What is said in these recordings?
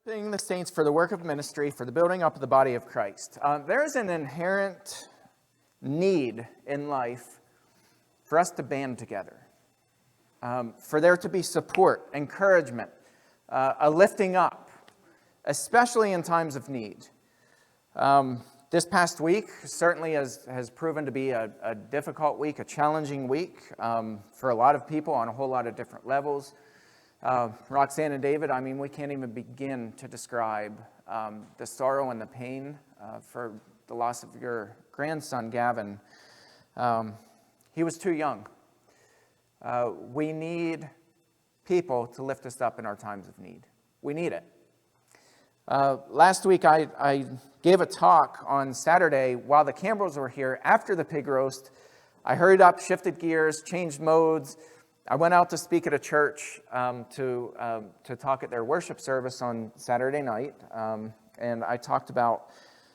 Equipping the saints for the work of ministry, for the building up of the body of Christ. There is an inherent need in life for us to band together, for there to be support, encouragement, a lifting up, especially in times of need. This past week certainly has proven to be a difficult week, a challenging week for a lot of people on a whole lot of different levels. Roxanne and David, we can't even begin to describe the sorrow and the pain for the loss of your grandson, Gavin. He was too young. We need people to lift us up in our times of need. We need it. Last week, I gave a talk on Saturday while the Campbells were here. After the pig roast, I hurried up, shifted gears, changed modes. I went out to speak at a church to talk at their worship service on Saturday night, and I talked about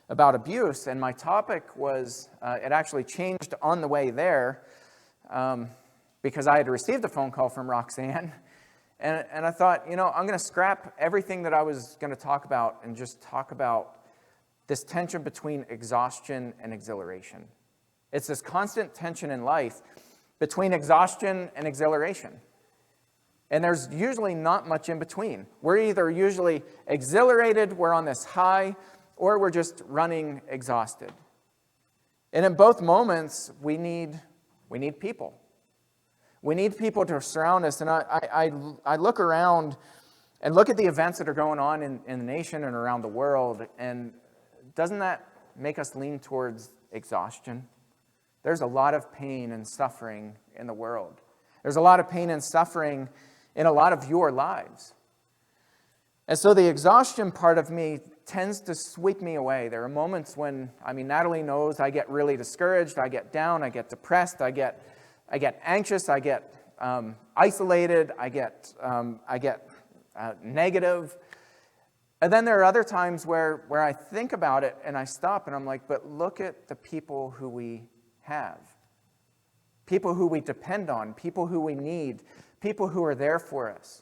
abuse. And my topic was, it actually changed on the way there because I had received a phone call from Roxanne. And I thought, I'm going to scrap everything that I was going to talk about and just talk about this tension between exhaustion and exhilaration. It's this constant tension in life between exhaustion and exhilaration. And there's usually not much in between. We're either usually exhilarated, we're on this high, or we're just running exhausted. And in both moments, we need people. We need people to surround us. And I look around and look at the events that are going on in the nation and around the world, and doesn't that make us lean towards exhaustion? There's a lot of pain and suffering in the world. There's a lot of pain and suffering in a lot of your lives. And so the exhaustion part of me tends to sweep me away. There are moments when, Natalie knows I get really discouraged, I get down, I get depressed, I get anxious, I get isolated, I get negative. And then there are other times where I think about it and I stop and I'm like, but look at the people who we have. People who we depend on, people who we need, people who are there for us.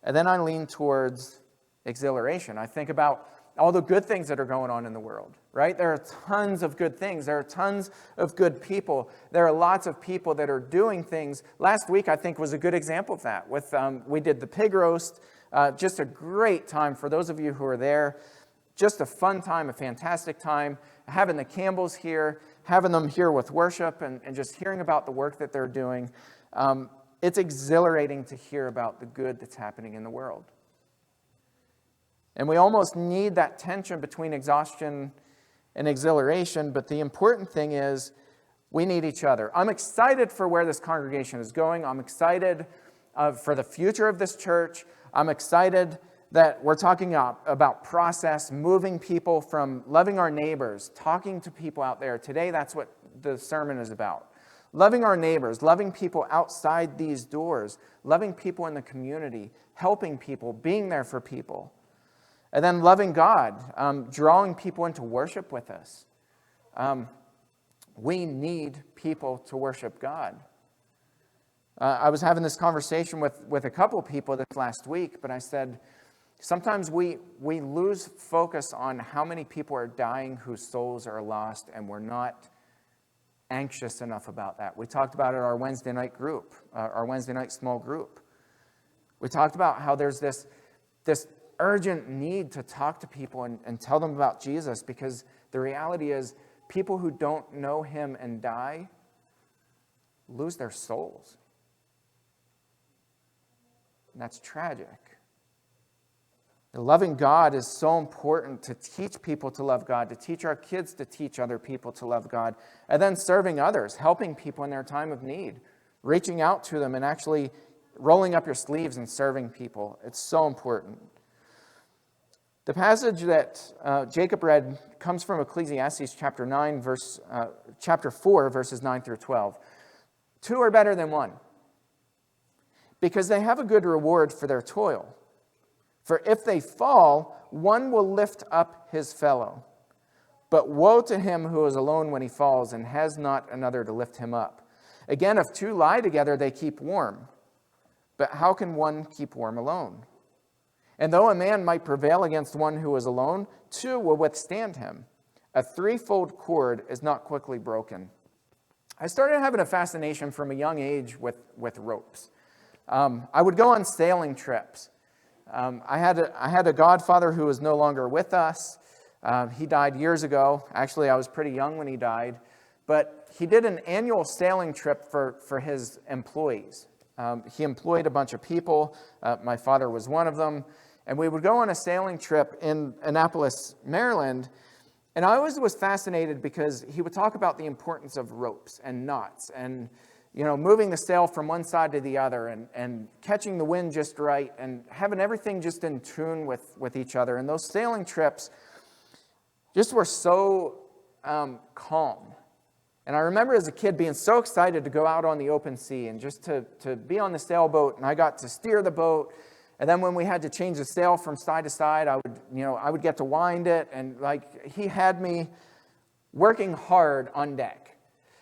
And then I lean towards exhilaration. I think about all the good things that are going on in the world, right? There are tons of good things. There are tons of good people. There are lots of people that are doing things. Last week, I think, was a good example of that. We did the pig roast, just a great time for those of you who are there. Just a fun time, a fantastic time. Having the Campbells here, having them here with worship, and just hearing about the work that they're doing. It's exhilarating to hear about the good that's happening in the world. And we almost need that tension between exhaustion and exhilaration, but the important thing is we need each other. I'm excited for where this congregation is going. I'm excited for the future of this church. I'm excited that we're talking about process, moving people from loving our neighbors, talking to people out there. Today, that's what the sermon is about. Loving our neighbors, loving people outside these doors, loving people in the community, helping people, being there for people. And then loving God, drawing people into worship with us. We need people to worship God. I was having this conversation with a couple of people this last week, but I said, sometimes we lose focus on how many people are dying whose souls are lost, and we're not anxious enough about that. We talked about it at our Wednesday night group, our Wednesday night small group. We talked about how there's this urgent need to talk to people and tell them about Jesus, because the reality is people who don't know him and die lose their souls. And that's tragic. Loving God is so important to teach people to love God, to teach our kids to teach other people to love God, and then serving others, helping people in their time of need, reaching out to them and actually rolling up your sleeves and serving people. It's so important. The passage that Jacob read comes from Ecclesiastes chapter 4, verses 9 through 12. 2 are better than 1, because they have a good reward for their toil. For if they fall, one will lift up his fellow. But woe to him who is alone when he falls and has not another to lift him up. Again, if 2 lie together, they keep warm. But how can one keep warm alone? And though a man might prevail against one who is alone, two will withstand him. A threefold cord is not quickly broken. I started having a fascination from a young age with ropes. I would go on sailing trips. I had a godfather who was no longer with us. He died years ago. Actually, I was pretty young when he died. But he did an annual sailing trip for his employees. He employed a bunch of people. My father was one of them. And we would go on a sailing trip in Annapolis, Maryland. And I always was fascinated because he would talk about the importance of ropes and knots and, moving the sail from one side to the other and catching the wind just right and having everything just in tune with each other. And those sailing trips just were so calm. And I remember as a kid being so excited to go out on the open sea and just to be on the sailboat, and I got to steer the boat. And then when we had to change the sail from side to side, I would get to wind it, and he had me working hard on deck.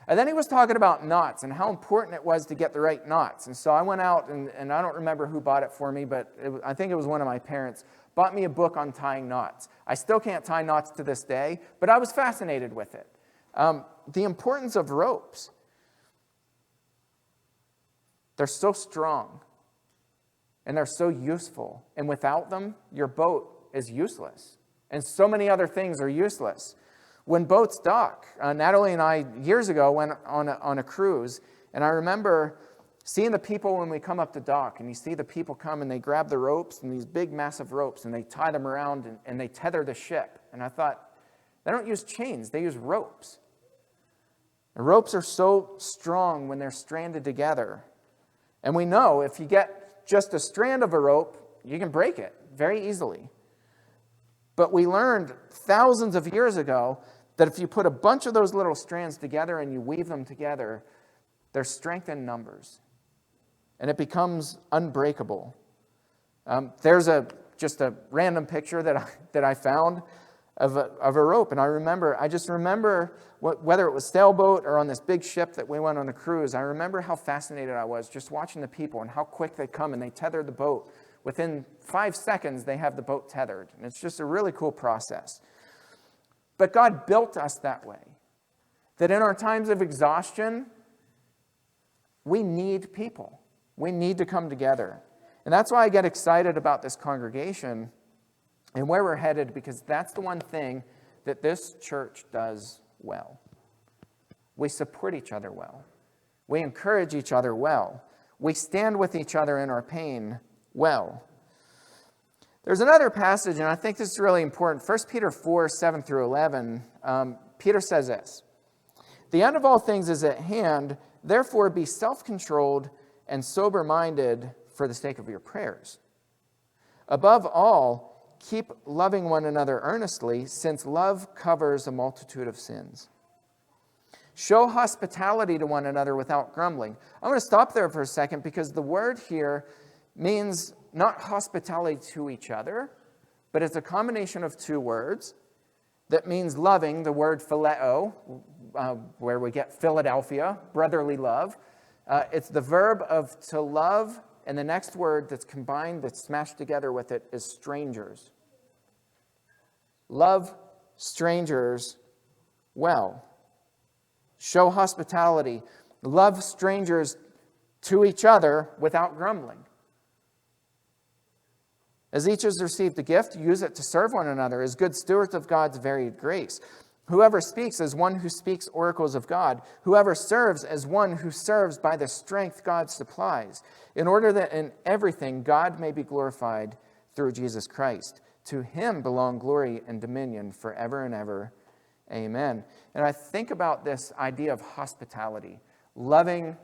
And then he was talking about knots and how important it was to get the right knots. And so I went out, and I don't remember who bought it for me, but I think it was one of my parents, bought me a book on tying knots. I still can't tie knots to this day, but I was fascinated with it. The importance of ropes. They're so strong. And they're so useful. And without them, your boat is useless. And so many other things are useless. When boats dock, Natalie and I, years ago, went on a cruise. And I remember seeing the people when we come up to dock. And you see the people come and they grab the ropes, and these big, massive ropes, and they tie them around and they tether the ship. And I thought, they don't use chains, they use ropes. The ropes are so strong when they're stranded together. And we know if you get just a strand of a rope, you can break it very easily. But we learned thousands of years ago that if you put a bunch of those little strands together and you weave them together, there's strength in numbers. And it becomes unbreakable. There's just a random picture that I found of a rope. And I just remember whether it was sailboat or on this big ship that we went on a cruise, I remember how fascinated I was just watching the people and how quick they come and they tether the boat. Within 5 seconds, they have the boat tethered. And it's just a really cool process. But God built us that way, that in our times of exhaustion, we need people. We need to come together. And that's why I get excited about this congregation and where we're headed, because that's the one thing that this church does well. We support each other well. We encourage each other well. We stand with each other in our pain well. There's another passage, and I think this is really important. 1 Peter 4, 7 through 11, Peter says this: "The end of all things is at hand, therefore be self-controlled and sober-minded for the sake of your prayers. Above all, keep loving one another earnestly, since love covers a multitude of sins. Show hospitality to one another without grumbling." I'm going to stop there for a second because the word here means not hospitality to each other, but it's a combination of two words that means loving, the word phileo, where we get Philadelphia, brotherly love. It's the verb of to love, and the next word that's combined, that's smashed together with it, is strangers. Love strangers well. Show hospitality. Love strangers to each other without grumbling. As each has received a gift, use it to serve one another as good stewards of God's varied grace. Whoever speaks as one who speaks oracles of God. Whoever serves as one who serves by the strength God supplies, in order that in everything God may be glorified through Jesus Christ. To him belong glory and dominion forever and ever. Amen. And I think about this idea of hospitality, loving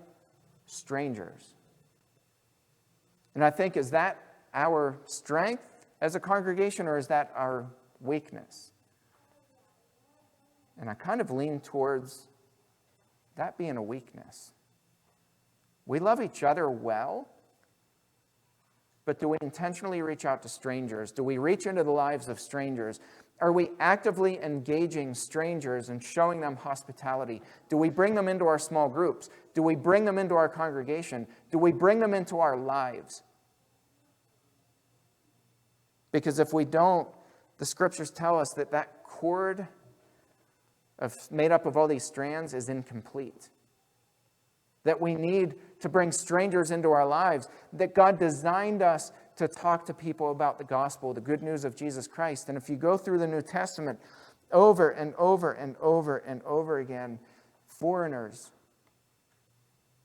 strangers. And I think, is that our strength as a congregation, or is that our weakness? And I kind of lean towards that being a weakness. We love each other well, but do we intentionally reach out to strangers? Do we reach into the lives of strangers? Are we actively engaging strangers and showing them hospitality? Do we bring them into our small groups? Do we bring them into our congregation? Do we bring them into our lives? Because if we don't, the scriptures tell us that that cord made up of all these strands is incomplete. That we need to bring strangers into our lives. That God designed us to talk to people about the gospel, the good news of Jesus Christ. And if you go through the New Testament over and over and over and over again, foreigners,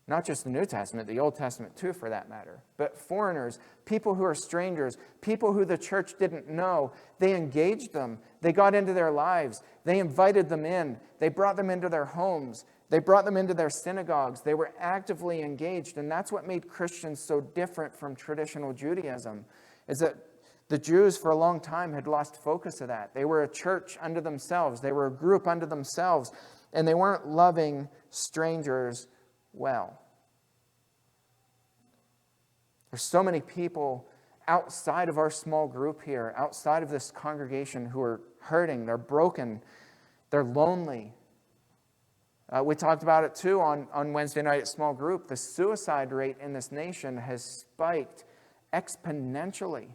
not just the New Testament, the Old Testament too for that matter, but foreigners, people who are strangers, people who the church didn't know, they engaged them. They got into their lives. They invited them in. They brought them into their homes. They brought them into their synagogues. They were actively engaged. And that's what made Christians so different from traditional Judaism, is that the Jews for a long time had lost focus of that. They were a church unto themselves. They were a group unto themselves. And they weren't loving strangers well. There's so many people outside of our small group here, outside of this congregation, who are hurting, they're broken, they're lonely. We talked about it too on Wednesday night at small group. The suicide rate in this nation has spiked exponentially.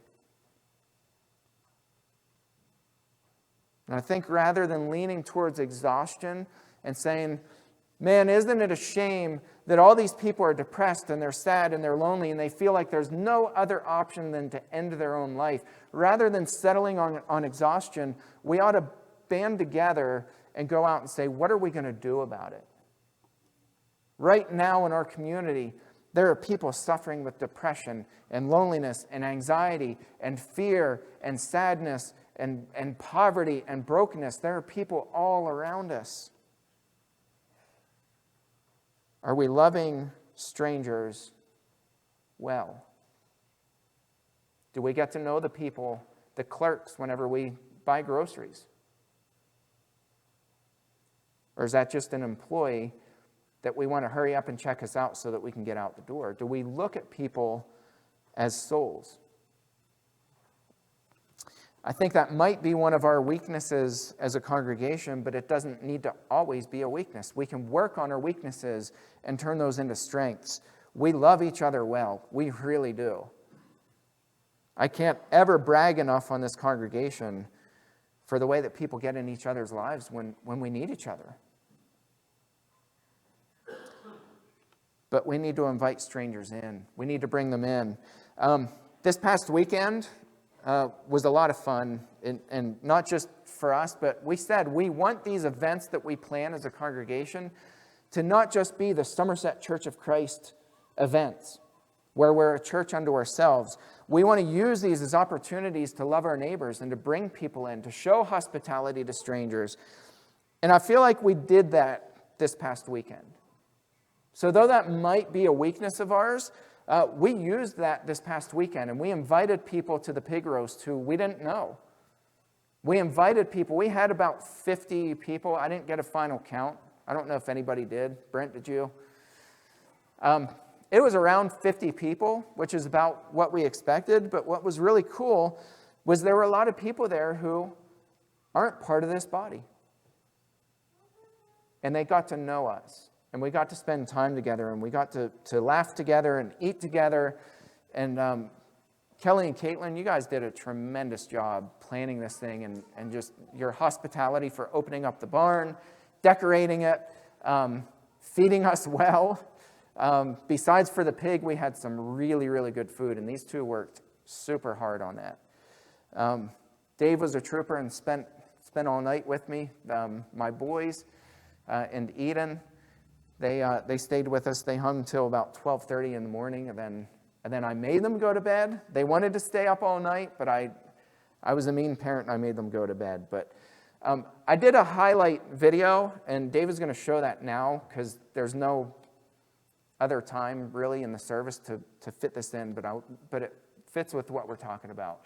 And I think rather than leaning towards exhaustion and saying, man, isn't it a shame that all these people are depressed and they're sad and they're lonely and they feel like there's no other option than to end their own life. Rather than settling on exhaustion, we ought to band together and go out and say, what are we going to do about it? Right now in our community, there are people suffering with depression and loneliness and anxiety and fear and sadness and poverty and brokenness. There are people all around us. Are we loving strangers well? Do we get to know the people, the clerks, whenever we buy groceries? Or is that just an employee that we want to hurry up and check us out so that we can get out the door? Do we look at people as souls? I think that might be one of our weaknesses as a congregation, but it doesn't need to always be a weakness. We can work on our weaknesses and turn those into strengths. We love each other well. We really do. I can't ever brag enough on this congregation for the way that people get in each other's lives when we need each other. But we need to invite strangers in. We need to bring them in. This past weekend was a lot of fun, and not just for us, but we said we want these events that we plan as a congregation to not just be the Somerset Church of Christ events, where we're a church unto ourselves. We want to use these as opportunities to love our neighbors and to bring people in, to show hospitality to strangers. And I feel like we did that this past weekend. So though that might be a weakness of ours, we used that this past weekend, and we invited people to the pig roast who we didn't know. We invited people. We had about 50 people. I didn't get a final count. I don't know if anybody did. Brent, did you? It was around 50 people, which is about what we expected. But what was really cool was there were a lot of people there who aren't part of this body. And they got to know us. And we got to spend time together, and we got to laugh together and eat together. And Kelly and Caitlin, you guys did a tremendous job planning this thing, and just your hospitality for opening up the barn, decorating it, feeding us well. Besides for the pig, we had some really, really good food, and these two worked super hard on that. Dave was a trooper and spent all night with me. My boys and Eden, they stayed with us. They hung till about 12:30 in the morning, and then I made them go to bed. They wanted to stay up all night, but I was a mean parent, and I made them go to bed. But I did a highlight video, and Dave is going to show that now because there's no other time really in the service to fit this in, but it fits with what we're talking about.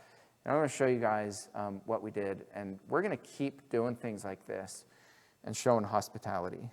And I'm going to show you guys what we did, and we're going to keep doing things like this and showing hospitality.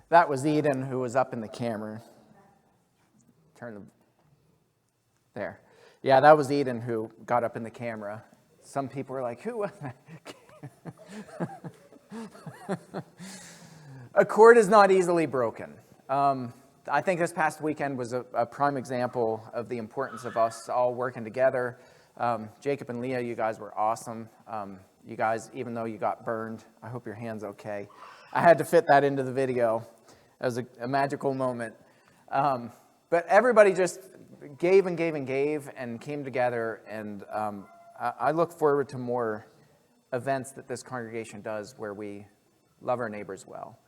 That was Eden, who was up in the camera. There. Yeah, that was Eden who got up in the camera. Some people were like, who was that? A cord is not easily broken. I think this past weekend was a prime example of the importance of us all working together. Jacob and Leah, you guys were awesome. You guys, even though you got burned, I hope your hand's okay. I had to fit that into the video. It was a magical moment. But everybody just gave and gave and gave and came together, and I look forward to more events that this congregation does where we love our neighbors well.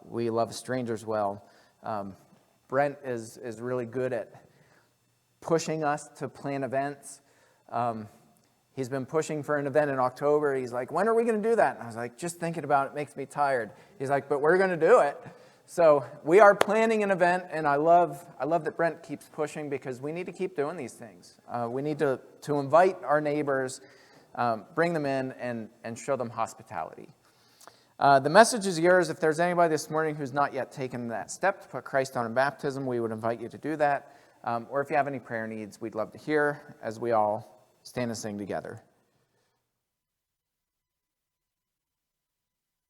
We love strangers well. Brent is really good at pushing us to plan events. He's been pushing for an event in October. He's like, when are we going to do that? And I was like, just thinking about it makes me tired. He's like, but we're going to do it. So we are planning an event, and I love that Brent keeps pushing because we need to keep doing these things. We need to invite our neighbors, bring them in, and show them hospitality. The message is yours. If there's anybody this morning who's not yet taken that step to put Christ on in baptism, we would invite you to do that. Or if you have any prayer needs, we'd love to hear as we all stand and sing together.